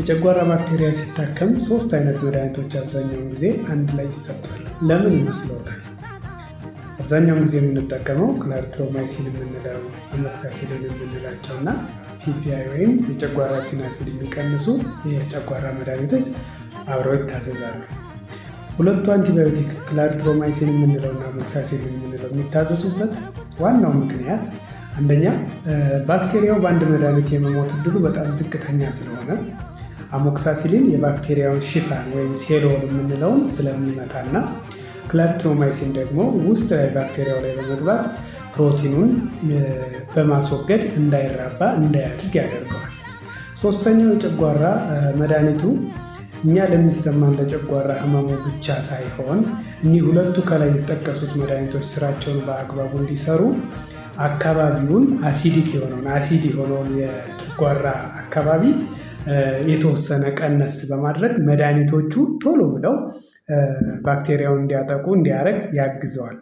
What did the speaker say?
የጨጓራ ባክቴሪያ ሲታከም 3 አይነት መድኃኒቶች አብዛኛውን ጊዜ አንድ ላይ ይሰጣሉ። ለምን ይመስለዎታል? አብዛኛውን ጊዜ የምንጠቀመው ክላሪትሮማይሲን የምንለው አሞክሳሲሊን የምንላቸው እና ፒፒአይ ወይም የጨጓራችን አሲድ የሚቀንሱ የጨጓራ መድኃኒቶች አብረው ይታዘዛሉ። ሁለቱ አንቲባዮቲክ ክላሪትሮማይሲን የምንለው እና አሞክሳሲሊን የምንለው የሚታዘዙበት ዋናው ምክንያት አንደኛ ባክቴሪያው በአንድ መድኃኒት የመሞት እድሉ በጣም ዝቅተኛ ስለሆነ አሞክሳሲሊን የባክቴሪያውን ሽፋን ወይም ሴልዎል የምንለውን ስለሚመታና ክላሪትሮማይሲን ደግሞ ውስጥ ላይ ባክቴሪያው ላይ በመግባት ፕሮቲኑን በማስወገድ እንዳይራባ እንዳያድግ ያደርገዋል። ሶስተኛው የጨጓራ መድኃኒቱ እኛ ለሚሰማን ለጨጓራ ህመሙ ብቻ ሳይሆን እኒህ ሁለቱ ከላይ የተጠቀሱት መድኃኒቶች ስራቸውን በአግባቡ እንዲሰሩ አካባቢውን አሲድ የሆነውን የጨጓራ አካባቢ የተወሰነ ቀነስ በማድረግ መድኃኒቶቹ ቶሎ ብለው ባክቴሪያውን እንዲያጠቁ እንዲያደርግ ያግዘዋል።